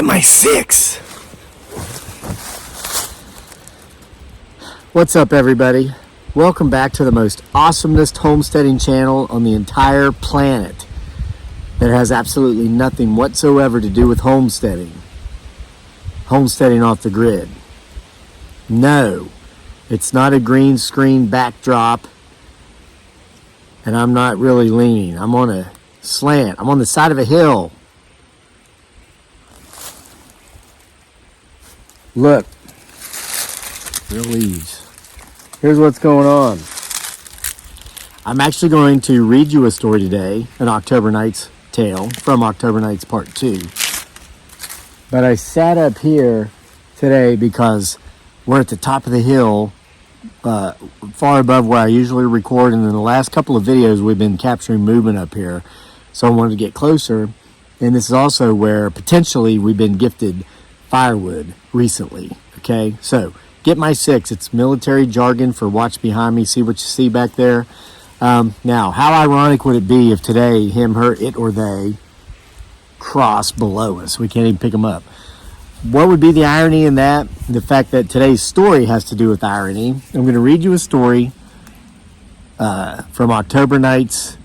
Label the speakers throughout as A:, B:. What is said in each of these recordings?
A: Get my 6. What's up, everybody? Welcome back to the most awesomest homesteading channel on the entire planet that has absolutely nothing whatsoever to do with homesteading. Homesteading off the grid. No, it's not a green screen backdrop, and I'm not really leaning. I'm on a slant. I'm on the side of a hill. Look, real leaves. Here's what's going on. I'm actually going to read you a story today, an October Nights tale from October Nights Part 2. But I sat up here today because we're at the top of the hill, far above where I usually record, and in the last couple of videos we've been capturing movement up here. So I wanted to get closer, and this is also where potentially we've been gifted firewood recently. Okay, so get my 6. It's military jargon for watch behind me, see what you see back there. Now, how ironic would it be if today him, her, it, or they cross below us? We can't even pick them up. What would be the irony in that? The fact that today's story has to do with irony. I'm going to read you a story from October Nights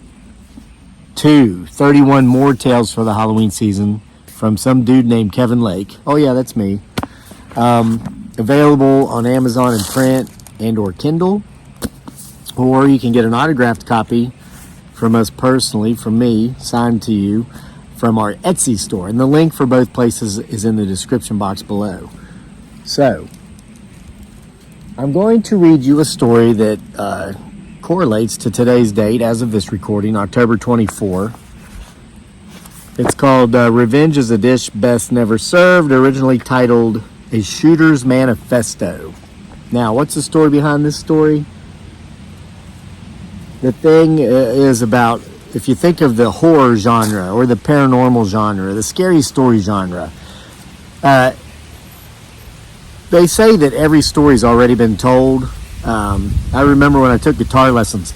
A: 2, 31 more tales for the Halloween season from some dude named Kevin Lake. Oh yeah, that's me. Available on Amazon in print and or Kindle, or you can get an autographed copy from us personally, from me, signed to you, from our Etsy store. And the link for both places is in the description box below. So, I'm going to read you a story that correlates to today's date as of this recording, October 24. It's called Revenge is a Dish Best Never Served, originally titled A Shooter's Manifesto. Now, what's the story behind this story? The thing is about, if you think of the horror genre or the paranormal genre, the scary story genre, they say that every story's already been told. I remember when I took guitar lessons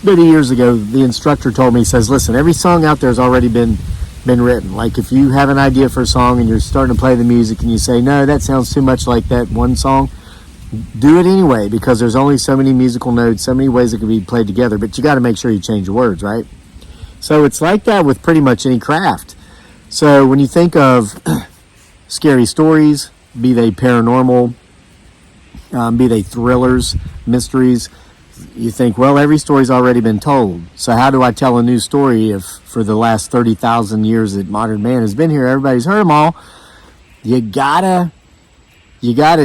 A: many years ago, the instructor told me, he says, listen, every song out there has already been written. Like if you have an idea for a song and you're starting to play the music and you say, no, that sounds too much like that one song, do it anyway, because there's only so many musical notes, so many ways it can be played together, but you got to make sure you change the words, right? So it's like that with pretty much any craft. So when you think of scary stories, be they paranormal, be they thrillers, mysteries, you think, well, every story's already been told. So how do I tell a new story if for the last 30,000 years that modern man has been here, everybody's heard them all? You gotta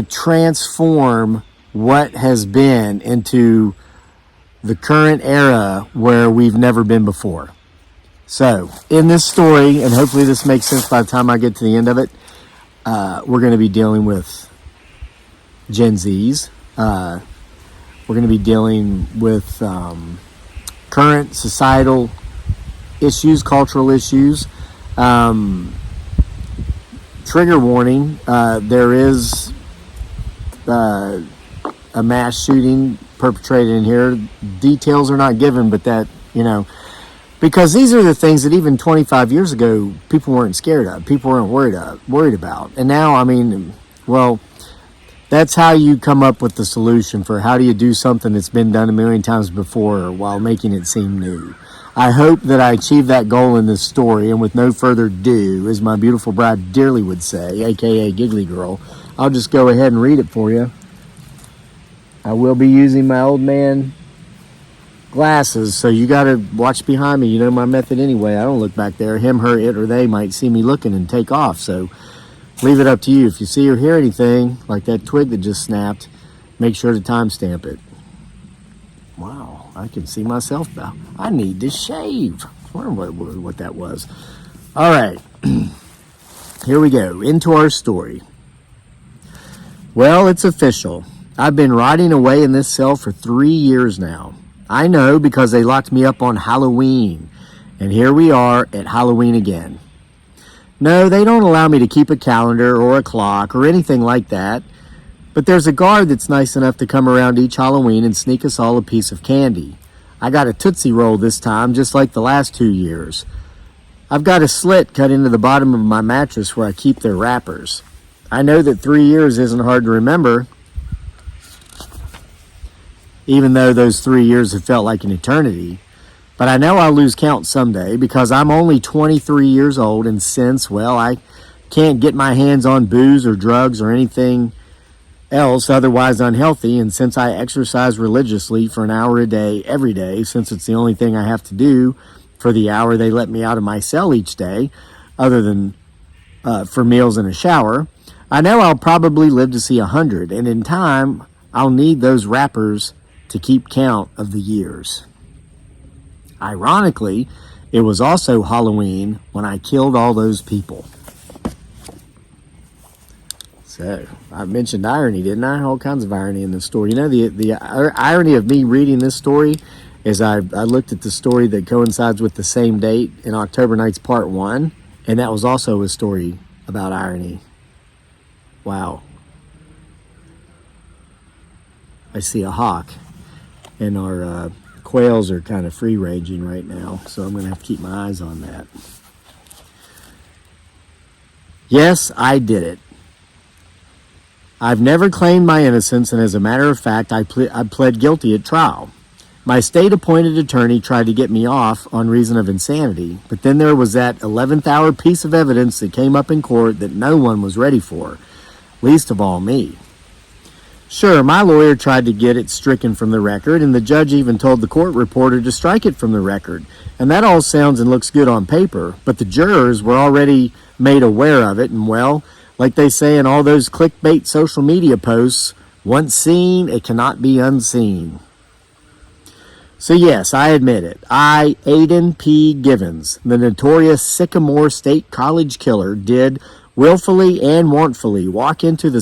A: transform what has been into the current era where we've never been before. So in this story, and hopefully this makes sense by the time I get to the end of it, we're going to be dealing with Gen Zs. We're going to be dealing with current societal issues, cultural issues. Trigger warning, there is a mass shooting perpetrated in here. Details are not given, but that, because these are the things that even 25 years ago, people weren't scared of. People weren't worried about. And now, that's how you come up with the solution for how do you do something that's been done a million times before while making it seem new. I hope that I achieve that goal in this story, and with no further ado, as my beautiful bride dearly would say, aka Giggly Girl, I'll just go ahead and read it for you. I will be using my old man glasses, so you got to watch behind me. You know my method anyway. I don't look back there. Him, her, it, or they might see me looking and take off, so leave it up to you. If you see or hear anything, like that twig that just snapped, make sure to timestamp it. Wow, I can see myself now. I need to shave. I wonder what that was. All right, here we go, into our story. Well, it's official. I've been rotting away in this cell for 3 years now. I know because they locked me up on Halloween, and here we are at Halloween again. No, they don't allow me to keep a calendar or a clock or anything like that. But there's a guard that's nice enough to come around each Halloween and sneak us all a piece of candy. I got a Tootsie Roll this time, just like the last 2 years. I've got a slit cut into the bottom of my mattress where I keep their wrappers. I know that 3 years isn't hard to remember, even though those 3 years have felt like an eternity. But I know I'll lose count someday because I'm only 23 years old, and since, well, I can't get my hands on booze or drugs or anything else otherwise unhealthy, and since I exercise religiously for an hour a day every day, since it's the only thing I have to do for the hour they let me out of my cell each day, other than for meals and a shower, I know I'll probably live to see 100, and in time, I'll need those wrappers to keep count of the years. Ironically, it was also Halloween when I killed all those people. So, I mentioned irony, didn't I? All kinds of irony in this story. You know, the irony of me reading this story is I looked at the story that coincides with the same date in October Nights Part 1, and that was also a story about irony. Wow. I see a hawk, and our quails are kind of free-ranging right now, so I'm going to have to keep my eyes on that. Yes, I did it. I've never claimed my innocence, and as a matter of fact, I pled guilty at trial. My state-appointed attorney tried to get me off on reason of insanity, but then there was that 11th hour piece of evidence that came up in court that no one was ready for, least of all me. Sure, my lawyer tried to get it stricken from the record, and the judge even told the court reporter to strike it from the record. And that all sounds and looks good on paper, but the jurors were already made aware of it, and well, like they say in all those clickbait social media posts, once seen, it cannot be unseen. So yes, I admit it. I, Aiden P. Givens, the notorious Sycamore State College killer, did willfully and wantfully walk into the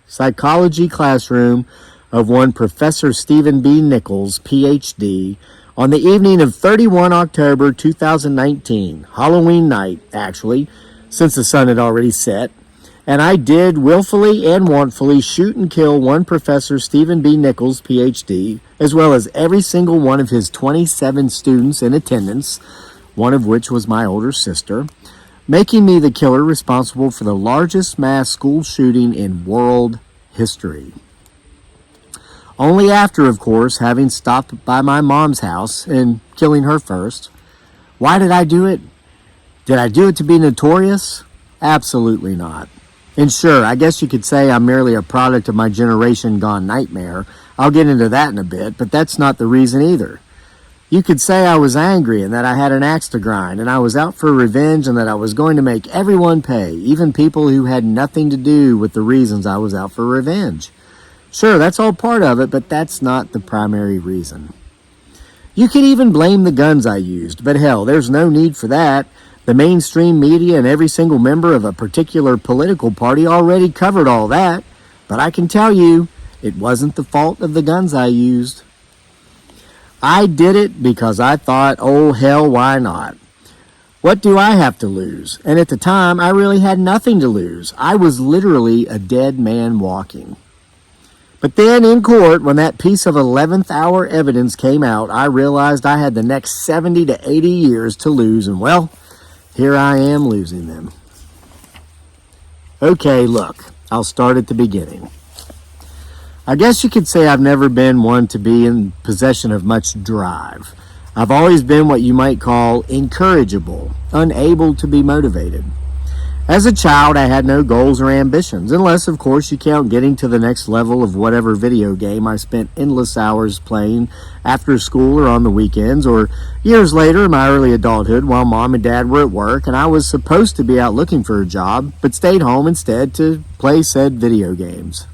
A: psychology classroom of one Professor Stephen B. Nichols, Ph.D., on the evening of 31 October 2019, Halloween night, actually, since the sun had already set, and I did willfully and wantfully shoot and kill one Professor Stephen B. Nichols, Ph.D., as well as every single one of his 27 students in attendance, one of which was my older sister, making me the killer responsible for the largest mass school shooting in world history. Only after, of course, having stopped by my mom's house and killing her first. Why did I do it? Did I do it to be notorious? Absolutely not. And sure, I guess you could say I'm merely a product of my generation gone nightmare. I'll get into that in a bit, but that's not the reason either. You could say I was angry and that I had an axe to grind and I was out for revenge and that I was going to make everyone pay, even people who had nothing to do with the reasons I was out for revenge. Sure, that's all part of it, but that's not the primary reason. You could even blame the guns I used, but hell, there's no need for that. The mainstream media and every single member of a particular political party already covered all that. But I can tell you, it wasn't the fault of the guns I used. I did it because I thought, oh hell, why not? What do I have to lose? And at the time, I really had nothing to lose. I was literally a dead man walking. But then in court, when that piece of 11th hour evidence came out, I realized I had the next 70 to 80 years to lose, and well, here I am losing them. Okay, look, I'll start at the beginning. I guess you could say I've never been one to be in possession of much drive. I've always been what you might call incorrigible, unable to be motivated. As a child, I had no goals or ambitions, unless, of course, you count getting to the next level of whatever video game I spent endless hours playing after school or on the weekends, or years later in my early adulthood while mom and dad were at work and I was supposed to be out looking for a job, but stayed home instead to play said video games.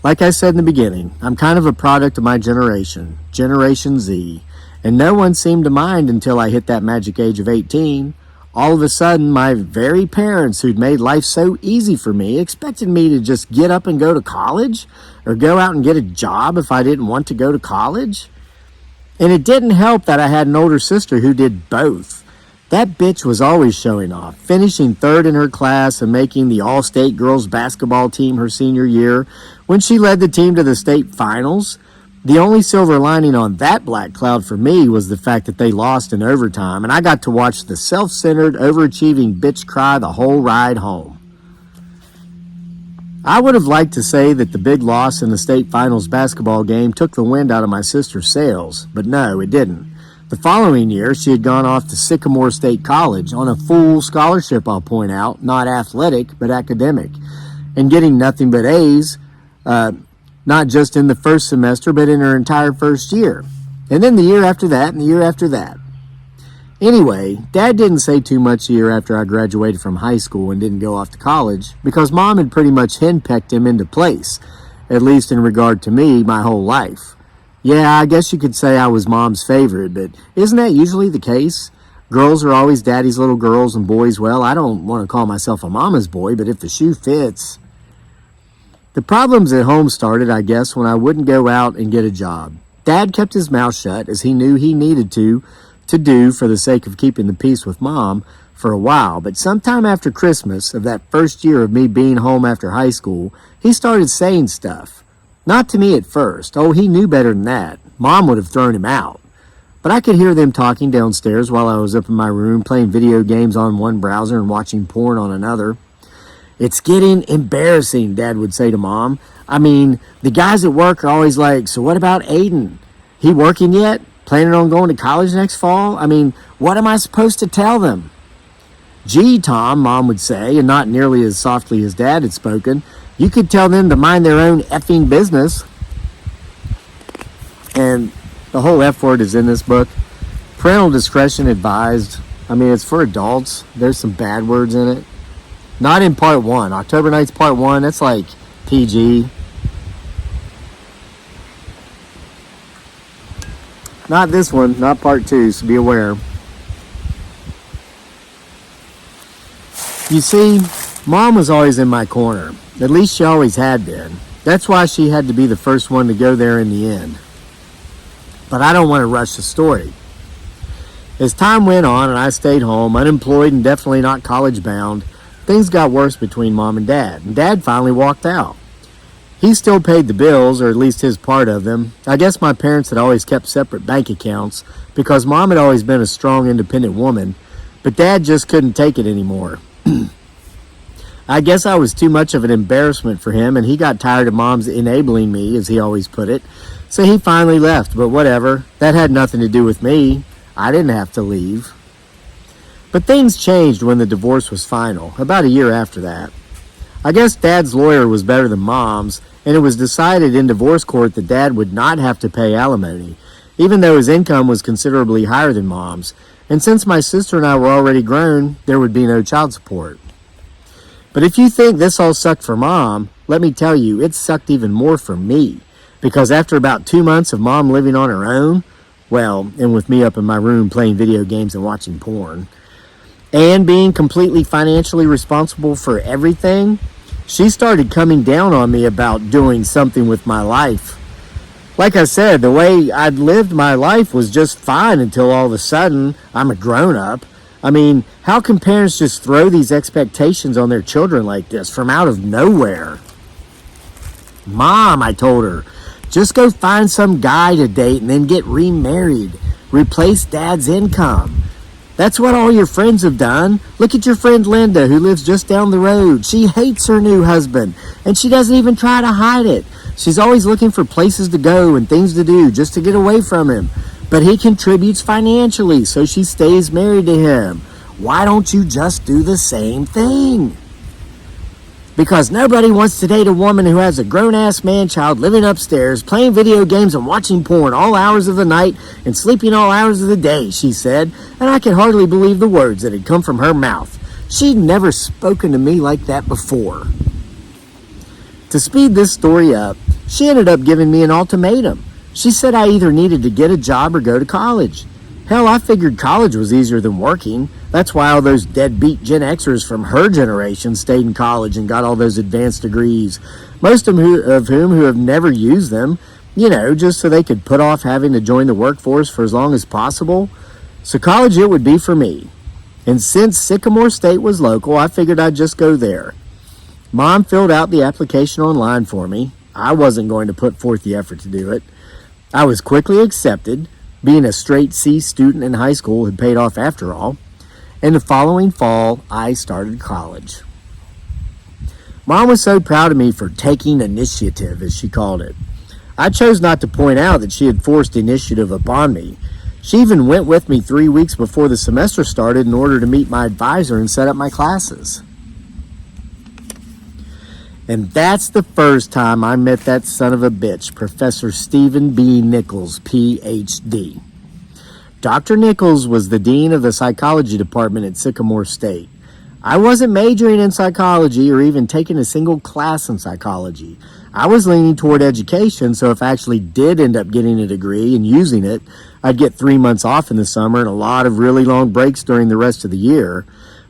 A: Like I said in the beginning, I'm kind of a product of my generation, Generation Z, and no one seemed to mind until I hit that magic age of 18. All of a sudden, my very parents who'd made life so easy for me expected me to just get up and go to college or go out and get a job if I didn't want to go to college. And it didn't help that I had an older sister who did both. That bitch was always showing off, finishing third in her class and making the all-state girls basketball team her senior year when she led the team to the state finals. The only silver lining on that black cloud for me was the fact that they lost in overtime, and I got to watch the self-centered, overachieving bitch cry the whole ride home. I would have liked to say that the big loss in the state finals basketball game took the wind out of my sister's sails, but no, it didn't. The following year, she had gone off to Sycamore State College on a full scholarship, I'll point out, not athletic, but academic, and getting nothing but A's, not just in the first semester, but in her entire first year. And then the year after that, and the year after that. Anyway, Dad didn't say too much a year after I graduated from high school and didn't go off to college, because Mom had pretty much henpecked him into place, at least in regard to me, my whole life. Yeah, I guess you could say I was Mom's favorite, but isn't that usually the case? Girls are always Daddy's little girls, and boys, well, I don't want to call myself a mama's boy, but if the shoe fits. The problems at home started, I guess, when I wouldn't go out and get a job. Dad kept his mouth shut, as he knew he needed to do for the sake of keeping the peace with Mom for a while, but sometime after Christmas of that first year of me being home after high school, he started saying stuff. Not to me at first. Oh, he knew better than that. Mom would have thrown him out. But I could hear them talking downstairs while I was up in my room playing video games on one browser and watching porn on another. It's getting embarrassing, Dad would say to Mom. I mean, the guys at work are always like, so what about Aiden? He working yet? Planning on going to college next fall? I mean, what am I supposed to tell them? Gee, Tom, Mom would say, and not nearly as softly as Dad had spoken, you could tell them to mind their own effing business. And the whole F word is in this book. Parental discretion advised. I mean, it's for adults. There's some bad words in it. Not in part 1. October Nights part 1, that's like PG. Not this one, not part 2, so be aware. You see, Mom was always in my corner. At least she always had been. That's why she had to be the first one to go there in the end. But I don't want to rush the story. As time went on and I stayed home, unemployed and definitely not college bound, things got worse between Mom and Dad finally walked out. He still paid the bills, or at least his part of them. I guess my parents had always kept separate bank accounts because Mom had always been a strong, independent woman, but Dad just couldn't take it anymore. I guess I was too much of an embarrassment for him, and he got tired of Mom's enabling me, as he always put it, so he finally left, but whatever. That had nothing to do with me. I didn't have to leave. But things changed when the divorce was final, about a year after that. I guess Dad's lawyer was better than Mom's, and it was decided in divorce court that Dad would not have to pay alimony, even though his income was considerably higher than Mom's. And since my sister and I were already grown, there would be no child support. But if you think this all sucked for Mom, let me tell you, it sucked even more for me. Because after about 2 months of Mom living on her own, well, and with me up in my room playing video games and watching porn, and being completely financially responsible for everything, she started coming down on me about doing something with my life. Like I said, the way I'd lived my life was just fine until all of a sudden I'm a grown-up. I mean, how can parents just throw these expectations on their children like this from out of nowhere? Mom, I told her, just go find some guy to date and then get remarried. Replace Dad's income. That's what all your friends have done. Look at your friend Linda, who lives just down the road. She hates her new husband, and she doesn't even try to hide it. She's always looking for places to go and things to do just to get away from him. But he contributes financially, so she stays married to him. Why don't you just do the same thing? Because nobody wants to date a woman who has a grown-ass man-child living upstairs, playing video games and watching porn all hours of the night and sleeping all hours of the day, she said, and I could hardly believe the words that had come from her mouth. She'd never spoken to me like that before. To speed this story up, she ended up giving me an ultimatum. She said I either needed to get a job or go to college. Hell, I figured college was easier than working. That's why all those deadbeat Gen Xers from her generation stayed in college and got all those advanced degrees, most of whom who have never used them, just so they could put off having to join the workforce for as long as possible. So college it would be for me. And since Sycamore State was local, I figured I'd just go there. Mom filled out the application online for me. I wasn't going to put forth the effort to do it. I was quickly accepted. Being a straight C student in high school had paid off after all. And the following fall, I started college. Mom was so proud of me for taking initiative, as she called it. I chose not to point out that she had forced initiative upon me. She even went with me 3 weeks before the semester started in order to meet my advisor and set up my classes. And that's the first time I met that son of a bitch, Professor Stephen B. Nichols, Ph.D. Dr. Nichols was the dean of the psychology department at Sycamore State. I wasn't majoring in psychology or even taking a single class in psychology. I was leaning toward education, so if I actually did end up getting a degree and using it, I'd get 3 months off in the summer and a lot of really long breaks during the rest of the year.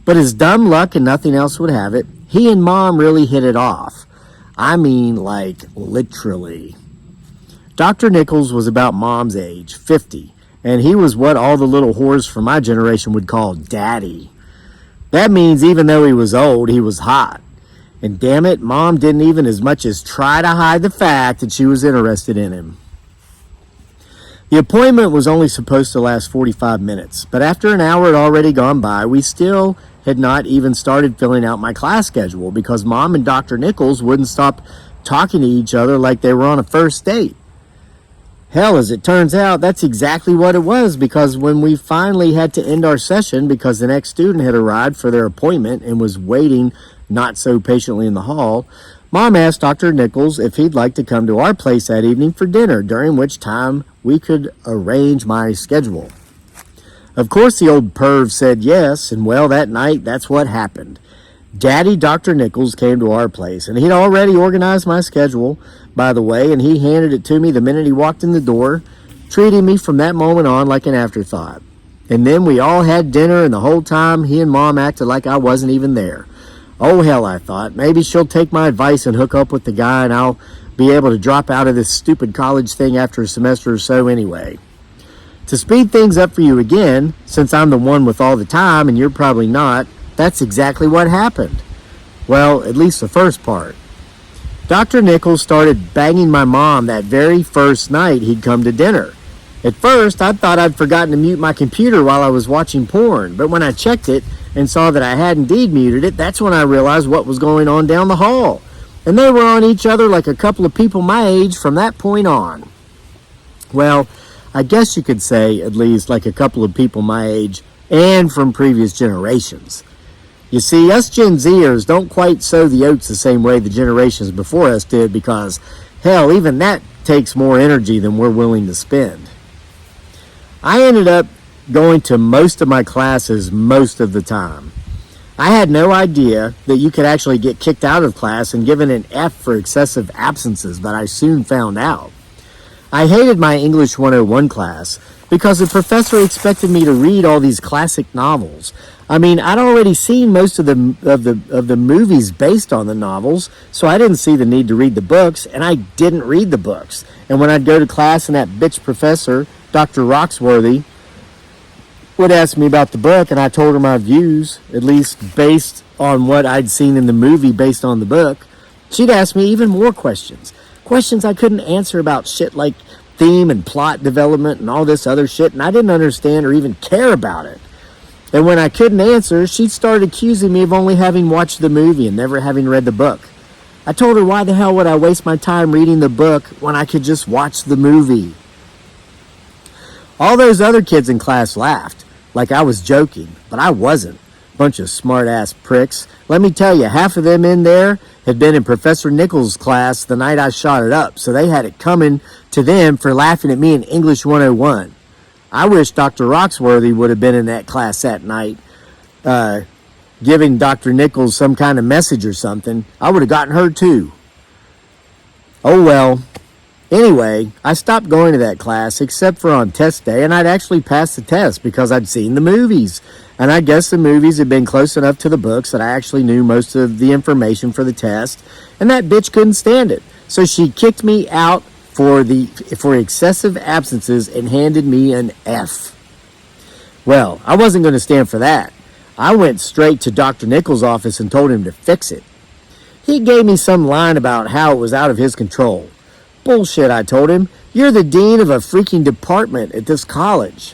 A: But as dumb luck and nothing else would have it, he and Mom really hit it off. I mean, like, literally. Dr. Nichols was about Mom's age, 50, and he was what all the little whores from my generation would call daddy. That means even though he was old, he was hot. And damn it, Mom didn't even as much as try to hide the fact that she was interested in him. The appointment was only supposed to last 45 minutes, but after an hour had already gone by, we still had not even started filling out my class schedule because Mom and Dr. Nichols wouldn't stop talking to each other like they were on a first date. Hell, as it turns out, that's exactly what it was, because when we finally had to end our session because the next student had arrived for their appointment and was waiting not so patiently in the hall, Mom asked Dr. Nichols if he'd like to come to our place that evening for dinner, during which time we could arrange my schedule. Of course, the old perv said yes, and well, that night, that's what happened. Daddy Dr. Nichols came to our place, and he'd already organized my schedule, by the way, and he handed it to me the minute he walked in the door, treating me from that moment on like an afterthought. And then we all had dinner, and the whole time he and Mom acted like I wasn't even there. Oh, hell, I thought. Maybe she'll take my advice and hook up with the guy, and I'll be able to drop out of this stupid college thing after a semester or so anyway. To speed things up for you again, since I'm the one with all the time and you're probably not, that's exactly what happened. Well, at least the first part. Dr. Nichols started banging my mom that very first night he'd come to dinner. At first, I thought I'd forgotten to mute my computer while I was watching porn, but when I checked it and saw that I had indeed muted it, that's when I realized what was going on down the hall. And they were on each other like a couple of people my age from that point on. Well, I guess you could say at least like a couple of people my age and from previous generations. You see, us Gen Zers don't quite sow the oats the same way the generations before us did because, hell, even that takes more energy than we're willing to spend. I ended up going to most of my classes most of the time. I had no idea that you could actually get kicked out of class and given an F for excessive absences, but I soon found out. I hated my English 101 class because the professor expected me to read all these classic novels. I mean, I'd already seen most of the movies based on the novels, so I didn't see the need to read the books, and I didn't read the books. And when I'd go to class and that bitch professor, Dr. Roxworthy, would ask me about the book, and I told her my views, at least based on what I'd seen in the movie based on the book, she'd ask me even more questions. Questions I couldn't answer about shit like theme and plot development and all this other shit, and I didn't understand or even care about it. And when I couldn't answer, she'd start accusing me of only having watched the movie and never having read the book. I told her, why the hell would I waste my time reading the book when I could just watch the movie? All those other kids in class laughed, like I was joking, but I wasn't. Bunch of smart-ass pricks. Let me tell you, half of them in there had been in Professor Nichols' class the night I shot it up, so they had it coming to them for laughing at me in English 101. I wish Dr. Roxworthy would have been in that class that night, giving Dr. Nichols some kind of message or something. I would have gotten her too. Oh well. Anyway, I stopped going to that class except for on test day, and I'd actually passed the test because I'd seen the movies. And I guess the movies had been close enough to the books that I actually knew most of the information for the test, and that bitch couldn't stand it. So she kicked me out for excessive absences and handed me an F. Well, I wasn't going to stand for that. I went straight to Dr. Nichols' office and told him to fix it. He gave me some line about how it was out of his control. Bullshit, I told him. You're the dean of a freaking department at this college.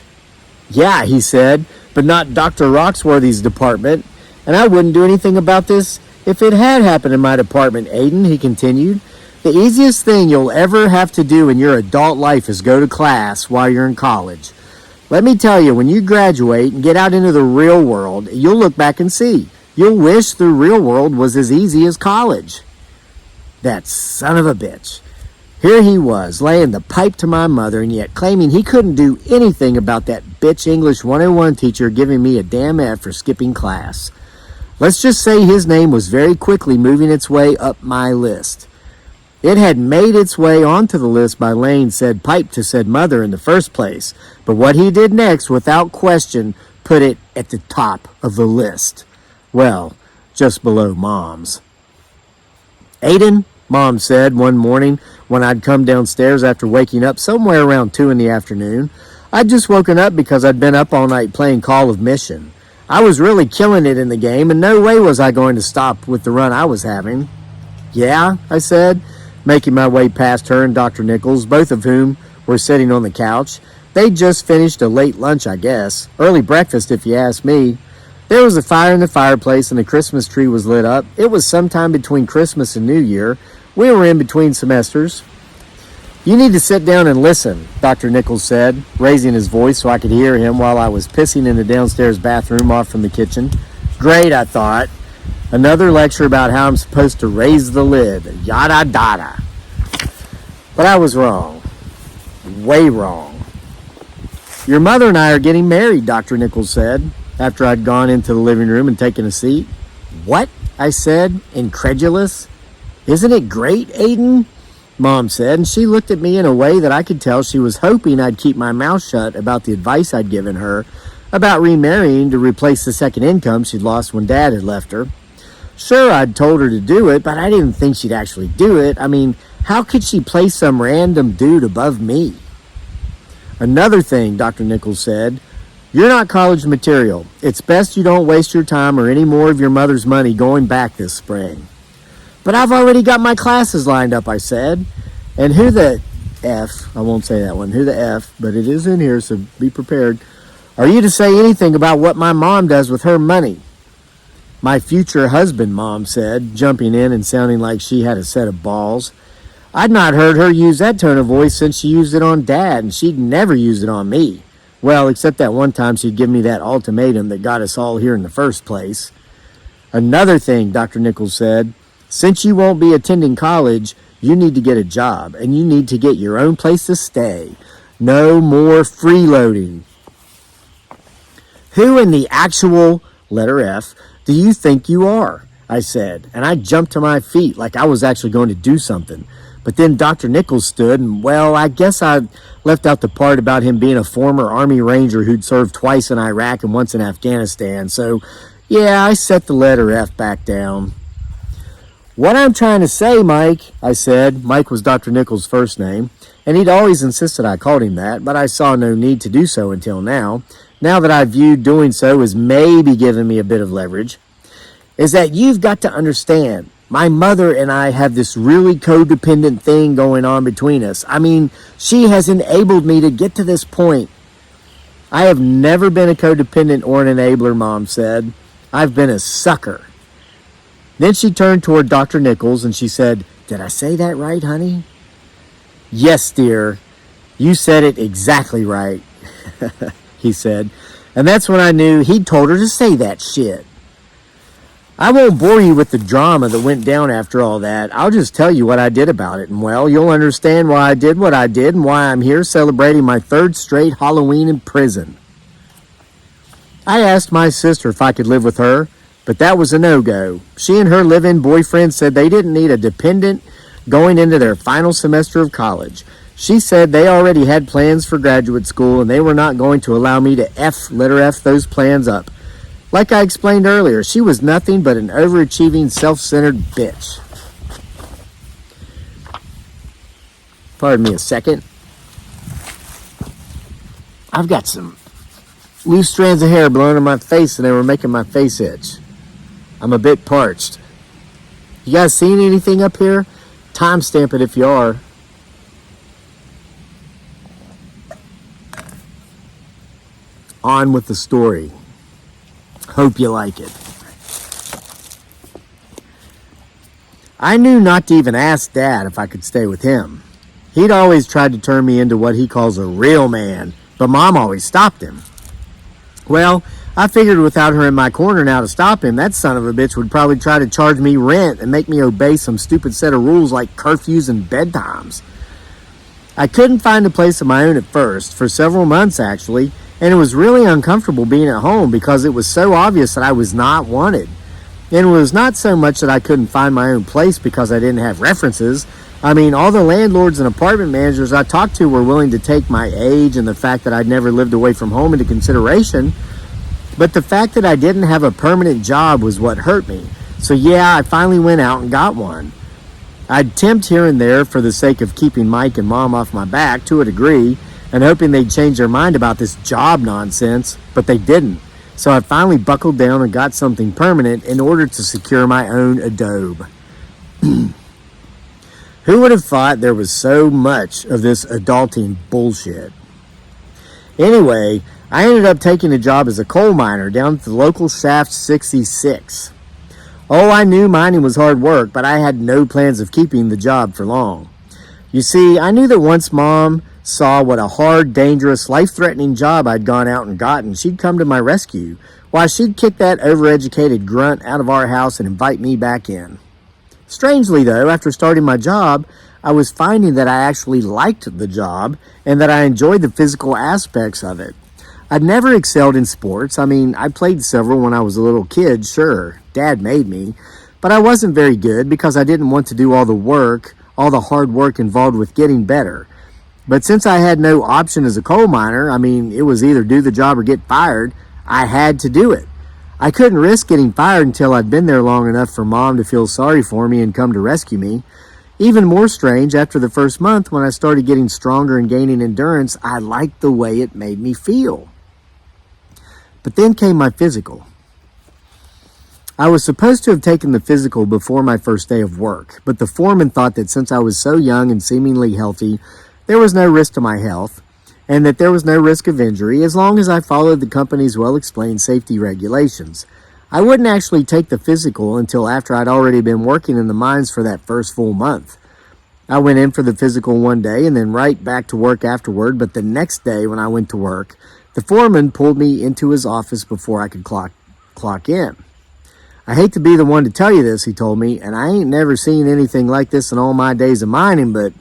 A: Yeah, he said, but not Dr. Roxworthy's department, and I wouldn't do anything about this if it had happened in my department, Aiden, he continued. The easiest thing you'll ever have to do in your adult life is go to class while you're in college. Let me tell you, when you graduate and get out into the real world, you'll look back and see. You'll wish the real world was as easy as college. That son of a bitch. Here he was, laying the pipe to my mother, and yet claiming he couldn't do anything about that bitch English 101 teacher giving me a damn F for skipping class. Let's just say his name was very quickly moving its way up my list. It had made its way onto the list by laying said pipe to said mother in the first place, but what he did next, without question, put it at the top of the list. Well, just below Mom's. Aiden, Mom said one morning when I'd come downstairs after waking up somewhere around 2 in the afternoon. I'd just woken up because I'd been up all night playing Call of Mission. I was really killing it in the game, and no way was I going to stop with the run I was having. Yeah, I said, making my way past her and Dr. Nichols, both of whom were sitting on the couch. They'd just finished a late lunch, I guess. Early breakfast, if you ask me. There was a fire in the fireplace and the Christmas tree was lit up. It was sometime between Christmas and New Year. We were in between semesters. You need to sit down and listen, Dr. Nichols said, raising his voice so I could hear him while I was pissing in the downstairs bathroom off from the kitchen. Great, I thought. Another lecture about how I'm supposed to raise the lid, yada dada. But I was wrong. Way wrong. Your mother and I are getting married, Dr. Nichols said, after I'd gone into the living room and taken a seat. What? I said, incredulous. Isn't it great, Aiden? Mom said, and she looked at me in a way that I could tell she was hoping I'd keep my mouth shut about the advice I'd given her about remarrying to replace the second income she'd lost when Dad had left her. Sure, I'd told her to do it, but I didn't think she'd actually do it. I mean, how could she place some random dude above me? Another thing, Dr. Nichols said, you're not college material. It's best you don't waste your time or any more of your mother's money going back this spring. But I've already got my classes lined up, I said. And who the F, I won't say that one, who the F, but it is in here, so be prepared. Are you to say anything about what my mom does with her money? My future husband, Mom said, jumping in and sounding like she had a set of balls. I'd not heard her use that tone of voice since she used it on Dad, and she'd never used it on me. Well, except that one time she'd give me that ultimatum that got us all here in the first place. Another thing, Dr. Nichols said, since you won't be attending college, you need to get a job, and you need to get your own place to stay. No more freeloading. Who in the actual, letter F, do you think you are? I said, and I jumped to my feet like I was actually going to do something. But then Dr. Nichols stood, and, well, I guess I left out the part about him being a former Army Ranger who'd served twice in Iraq and once in Afghanistan. So, yeah, I set the letter F back down. What I'm trying to say, Mike, I said. Mike was Dr. Nichols' first name, and he'd always insisted I called him that, but I saw no need to do so until now. Now that I viewed doing so as maybe giving me a bit of leverage, is that you've got to understand, my mother and I have this really codependent thing going on between us. I mean, she has enabled me to get to this point. I have never been a codependent or an enabler, Mom said. I've been a sucker. Then she turned toward Dr. Nichols and she said, did I say that right, honey? Yes, dear. You said it exactly right, he said. And that's when I knew he'd told her to say that shit. I won't bore you with the drama that went down after all that. I'll just tell you what I did about it. And, well, you'll understand why I did what I did and why I'm here celebrating my third straight Halloween in prison. I asked my sister if I could live with her, but that was a no-go. She and her live-in boyfriend said they didn't need a dependent going into their final semester of college. She said they already had plans for graduate school and they were not going to allow me to letter F those plans up. Like I explained earlier, she was nothing but an overachieving, self-centered bitch. Pardon me a second. I've got some loose strands of hair blowing in my face and they were making my face itch. I'm a bit parched. You guys seen anything up here? Timestamp it if you are. on with the story. Hope you like it. I knew not to even ask Dad if I could stay with him. He'd always tried to turn me into what he calls a real man, but Mom always stopped him. Well, I figured without her in my corner now to stop him, that son of a bitch would probably try to charge me rent and make me obey some stupid set of rules like curfews and bedtimes. I couldn't find a place of my own at first, for several months actually, and it was really uncomfortable being at home because it was so obvious that I was not wanted. And it was not so much that I couldn't find my own place because I didn't have references. I mean, all the landlords and apartment managers I talked to were willing to take my age and the fact that I'd never lived away from home into consideration. But the fact that I didn't have a permanent job was what hurt me. So yeah, I finally went out and got one. I'd tempt here and there for the sake of keeping Mike and Mom off my back to a degree and hoping they'd change their mind about this job nonsense, but they didn't. So I finally buckled down and got something permanent in order to secure my own adobe. Who would have thought there was so much of this adulting bullshit? Anyway, I ended up taking a job as a coal miner down at the local Shaft 66. Oh, I knew mining was hard work, but I had no plans of keeping the job for long. You see, I knew that once Mom saw what a hard, dangerous, life-threatening job I'd gone out and gotten, she'd come to my rescue. Why, she'd kick that overeducated grunt out of our house and invite me back in. Strangely, though, after starting my job, I was finding that I actually liked the job and that I enjoyed the physical aspects of it. I'd never excelled in sports. I mean, I played several when I was a little kid, sure. Dad made me. But I wasn't very good because I didn't want to do all the hard work involved with getting better. But since I had no option as a coal miner, I mean, it was either do the job or get fired, I had to do it. I couldn't risk getting fired until I'd been there long enough for Mom to feel sorry for me and come to rescue me. Even more strange, after the first month, when I started getting stronger and gaining endurance, I liked the way it made me feel. But then came my physical. I was supposed to have taken the physical before my first day of work, but the foreman thought that since I was so young and seemingly healthy, there was no risk to my health, and that there was no risk of injury as long as I followed the company's well-explained safety regulations. I wouldn't actually take the physical until after I'd already been working in the mines for that first full month. I went in for the physical one day and then right back to work afterward, but the next day when I went to work, the foreman pulled me into his office before I could clock in. I hate to be the one to tell you this, he told me, and I ain't never seen anything like this in all my days of mining, but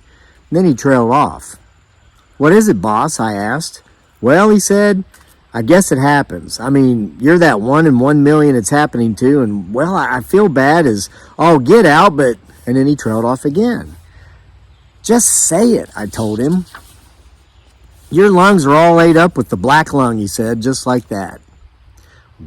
A: then he trailed off. What is it, boss? I asked. Well, he said, I guess it happens. I mean, you're that 1 in 1 million it's happening to, and well, I feel bad as all get out, but, and then he trailed off again. Just say it, I told him. Your lungs are all ate up with the black lung, he said, just like that.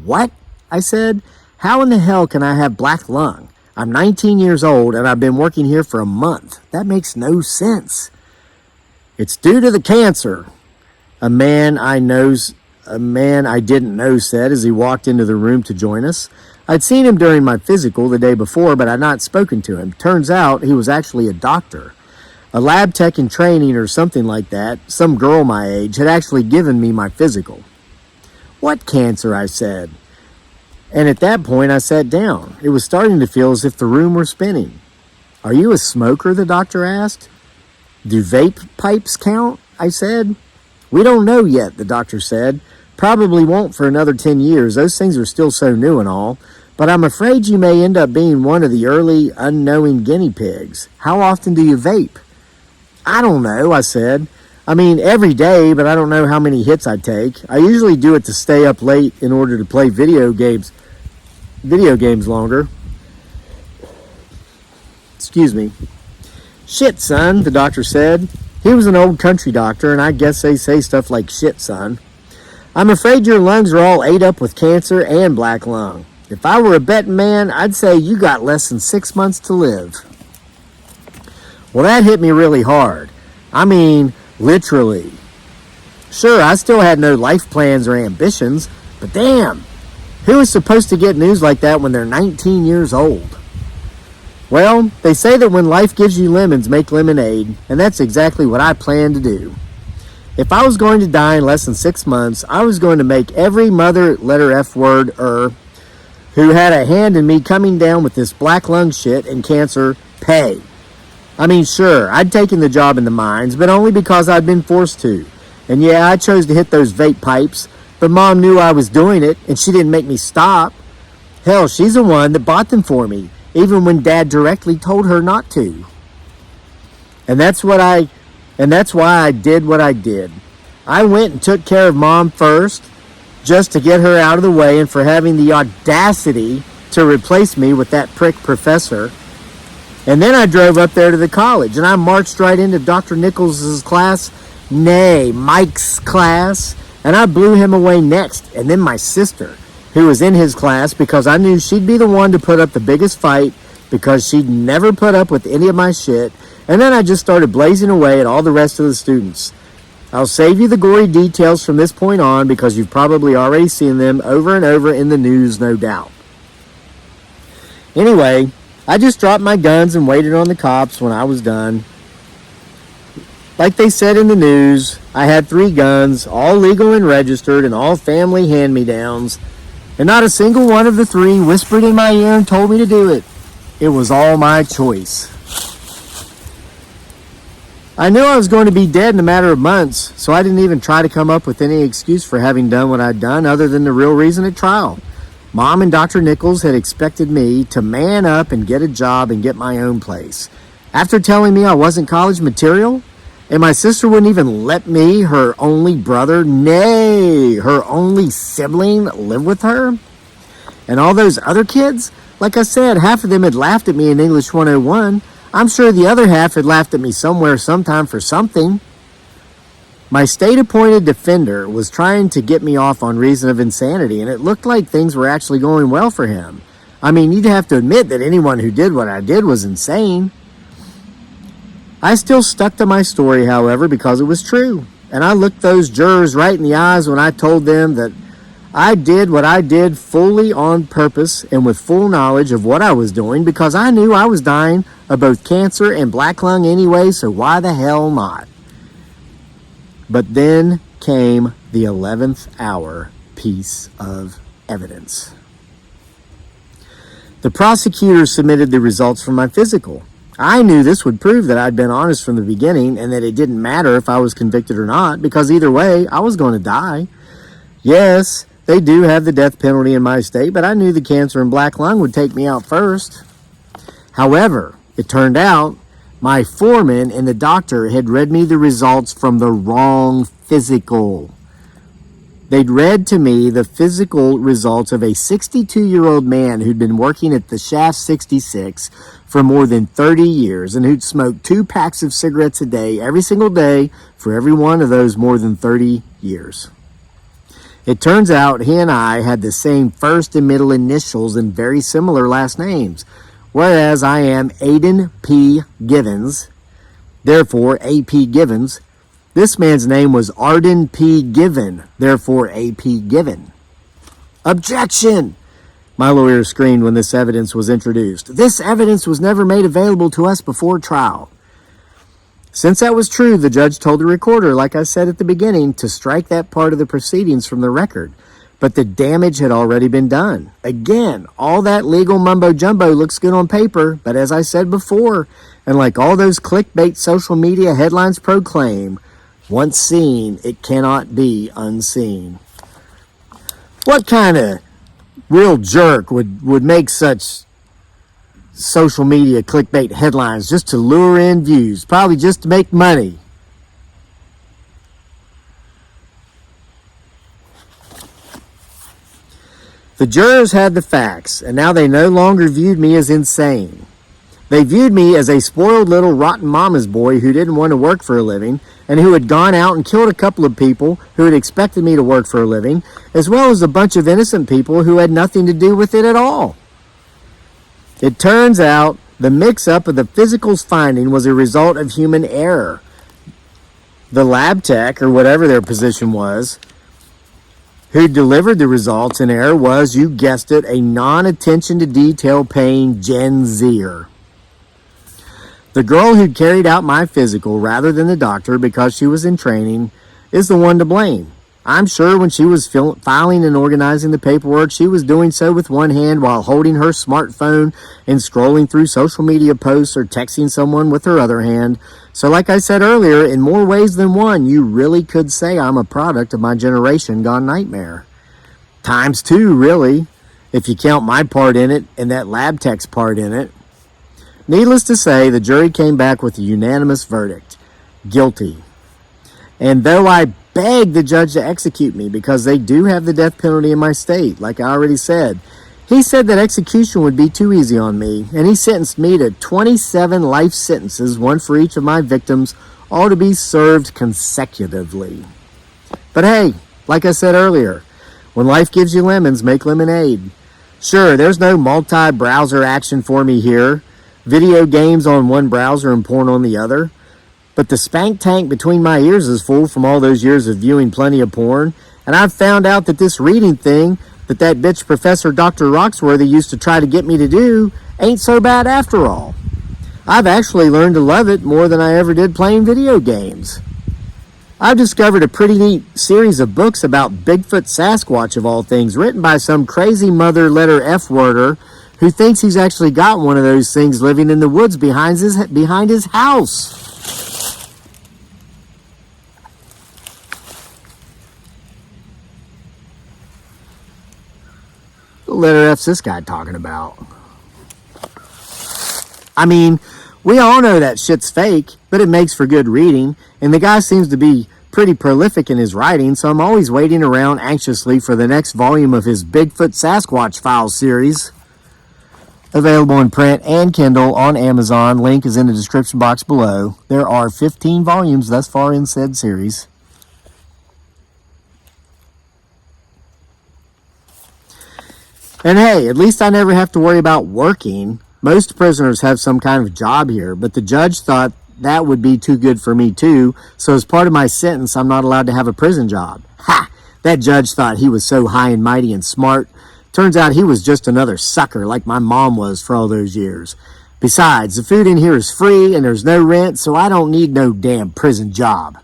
A: What? I said, how in the hell can I have black lung? I'm 19 years old and I've been working here for a month. That makes no sense. It's due to the cancer, a man I didn't know said as he walked into the room to join us. I'd seen him during my physical the day before, but I'd not spoken to him. Turns out he was actually a doctor. A lab tech in training or something like that. Some girl my age had actually given me my physical. What cancer? I said. And at that point, I sat down. It was starting to feel as if the room were spinning. Are you a smoker? The doctor asked. Do vape pipes count? I said. We don't know yet, the doctor said. Probably won't for another 10 years. Those things are still so new and all. But I'm afraid you may end up being one of the early, unknowing guinea pigs. How often do you vape? I don't know, I said. I mean, every day, but I don't know how many hits I take. I usually do it to stay up late in order to play video games longer. Excuse me. Shit, son, the doctor said. He was an old country doctor, and I guess they say stuff like shit, son. I'm afraid your lungs are all ate up with cancer and black lung. If I were a betting man, I'd say you got less than 6 months to live. Well, that hit me really hard. I mean, literally. Sure, I still had no life plans or ambitions, but damn, who is supposed to get news like that when they're 19 years old? Well, they say that when life gives you lemons, make lemonade, and that's exactly what I plan to do. If I was going to die in less than 6 months, I was going to make every mother letter F word who had a hand in me coming down with this black lung shit and cancer pay. I mean, sure, I'd taken the job in the mines, but only because I'd been forced to. And yeah, I chose to hit those vape pipes, but Mom knew I was doing it, and she didn't make me stop. Hell, she's the one that bought them for me, even when Dad directly told her not to. And that's why I did what I did. I went and took care of Mom first, just to get her out of the way, and for having the audacity to replace me with that prick professor. And then I drove up there to the college, and I marched right into Dr. Nichols' class, nay, Mike's class, and I blew him away next. And then my sister, who was in his class, because I knew she'd be the one to put up the biggest fight, because she'd never put up with any of my shit. And then I just started blazing away at all the rest of the students. I'll save you the gory details from this point on, because you've probably already seen them over and over in the news, no doubt. Anyway, I just dropped my guns and waited on the cops when I was done. Like they said in the news, I had 3 guns, all legal and registered, and all family hand-me-downs. And not a single one of the 3 whispered in my ear and told me to do it. It was all my choice. I knew I was going to be dead in a matter of months, so I didn't even try to come up with any excuse for having done what I'd done other than the real reason at trial. Mom and Dr. Nichols had expected me to man up and get a job and get my own place. After telling me I wasn't college material, and my sister wouldn't even let me, her only brother, nay, her only sibling, live with her. And all those other kids, like I said, half of them had laughed at me in English 101. I'm sure the other half had laughed at me somewhere sometime for something. My state-appointed defender was trying to get me off on reason of insanity, and it looked like things were actually going well for him. I mean, you'd have to admit that anyone who did what I did was insane. I still stuck to my story, however, because it was true. And I looked those jurors right in the eyes when I told them that I did what I did fully on purpose and with full knowledge of what I was doing, because I knew I was dying of both cancer and black lung anyway, so why the hell not? But then came the 11th hour piece of evidence. The prosecutor submitted the results from my physical. I knew this would prove that I'd been honest from the beginning and that it didn't matter if I was convicted or not, because either way, I was going to die. Yes, they do have the death penalty in my state, but I knew the cancer and black lung would take me out first. However, it turned out my foreman and the doctor had read me the results from the wrong physical. They'd read to me the physical results of a 62-year-old man who'd been working at the Shaft 66 for more than 30 years and who'd smoked 2 packs of cigarettes a day every single day for every one of those more than 30 years. It turns out he and I had the same first and middle initials and very similar last names, whereas I am Aiden P. Givens, therefore A.P. Givens. This man's name was Arden P. Given, therefore A.P. Given. Objection! My lawyer screamed when this evidence was introduced. This evidence was never made available to us before trial. Since that was true, the judge told the recorder, like I said at the beginning, to strike that part of the proceedings from the record. But the damage had already been done. Again, all that legal mumbo-jumbo looks good on paper, but as I said before, and like all those clickbait social media headlines proclaim, once seen, it cannot be unseen. What kind of real jerk would make such social media clickbait headlines just to lure in views, probably just to make money? The jurors had the facts, and now they no longer viewed me as insane. They viewed me as a spoiled little rotten mama's boy who didn't want to work for a living and who had gone out and killed a couple of people who had expected me to work for a living, as well as a bunch of innocent people who had nothing to do with it at all. It turns out the mix-up of the physical's finding was a result of human error. The lab tech, or whatever their position was, who delivered the results in error was, you guessed it, a non-attention to detail paying Gen Zer. The girl who'd carried out my physical rather than the doctor because she was in training is the one to blame. I'm sure when she was filing and organizing the paperwork, she was doing so with one hand while holding her smartphone and scrolling through social media posts or texting someone with her other hand. So like I said earlier, in more ways than one, you really could say I'm a product of my generation gone nightmare. Times two, really, if you count my part in it and that lab tech's part in it. Needless to say, the jury came back with a unanimous verdict. Guilty. And though I begged the judge to execute me because they do have the death penalty in my state, like I already said, he said that execution would be too easy on me, and he sentenced me to 27 life sentences, one for each of my victims, all to be served consecutively. But hey, like I said earlier, when life gives you lemons, make lemonade. Sure, there's no multi-browser action for me here, video games on one browser and porn on the other. But the spank tank between my ears is full from all those years of viewing plenty of porn. And I've found out that this reading thing that bitch Professor Dr. Roxworthy used to try to get me to do ain't so bad after all. I've actually learned to love it more than I ever did playing video games. I've discovered a pretty neat series of books about Bigfoot Sasquatch of all things, written by some crazy mother letter F-worder who thinks he's actually got one of those things living in the woods behind his house. What letter F's this guy talking about? I mean, we all know that shit's fake, but it makes for good reading, and the guy seems to be pretty prolific in his writing, so I'm always waiting around anxiously for the next volume of his Bigfoot Sasquatch Files series. Available in print and Kindle on Amazon. Link is in the description box below. There are 15 volumes thus far in said series. And hey, at least I never have to worry about working. Most prisoners have some kind of job here, but the judge thought that would be too good for me too, so as part of my sentence, I'm not allowed to have a prison job. Ha! That judge thought he was so high and mighty and smart. Turns out he was just another sucker like my mom was for all those years. Besides, the food in here is free and there's no rent, so I don't need no damn prison job.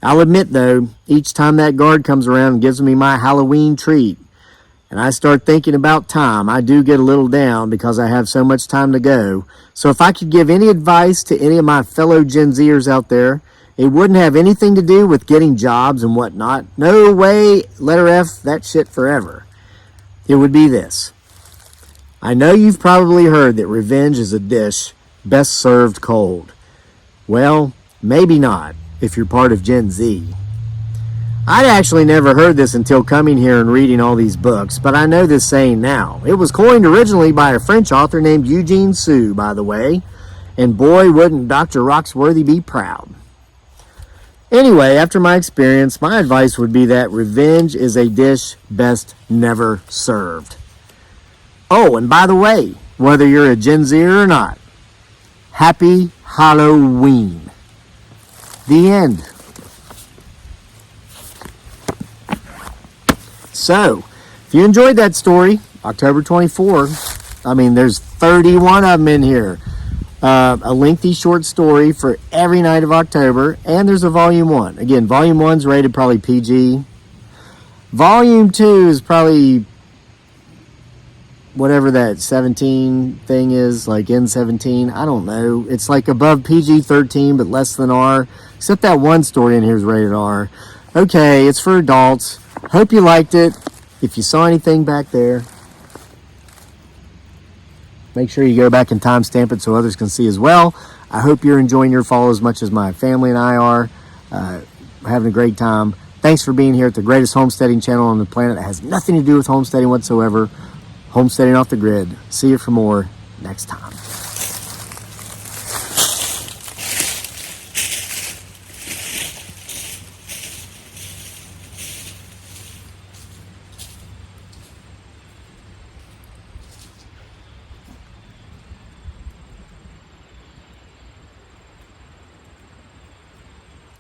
A: I'll admit though, each time that guard comes around and gives me my Halloween treat, and I start thinking about time, I do get a little down because I have so much time to go. So if I could give any advice to any of my fellow Gen Zers out there, it wouldn't have anything to do with getting jobs and whatnot. No way, letter F, that shit forever. It would be this. I know you've probably heard that revenge is a dish best served cold. Well, maybe not if you're part of Gen Z. I'd actually never heard this until coming here and reading all these books, but I know this saying now. It was coined originally by a French author named Eugene Sue, by the way, and boy, wouldn't Dr. Roxworthy be proud. Anyway, after my experience, my advice would be that revenge is a dish best never served. Oh, and by the way, whether you're a Gen Zer or not, happy Halloween. The end. So, if you enjoyed that story, October 24th, there's 31 of them in here. A lengthy short story for every night of October, and there's a volume 1. Again, volume 1's rated probably PG. Volume 2 is probably whatever that 17 thing is, like N17. I don't know. It's like above PG-13, but less than R. Except that one story in here is rated R. Okay, it's for adults. Hope you liked it. If you saw anything back there, make sure you go back and timestamp it so others can see as well. I hope you're enjoying your fall as much as my family and I are. Having a great time. Thanks for being here at the greatest homesteading channel on the planet that has nothing to do with homesteading whatsoever. Homesteading Off the Grid. See you for more next time.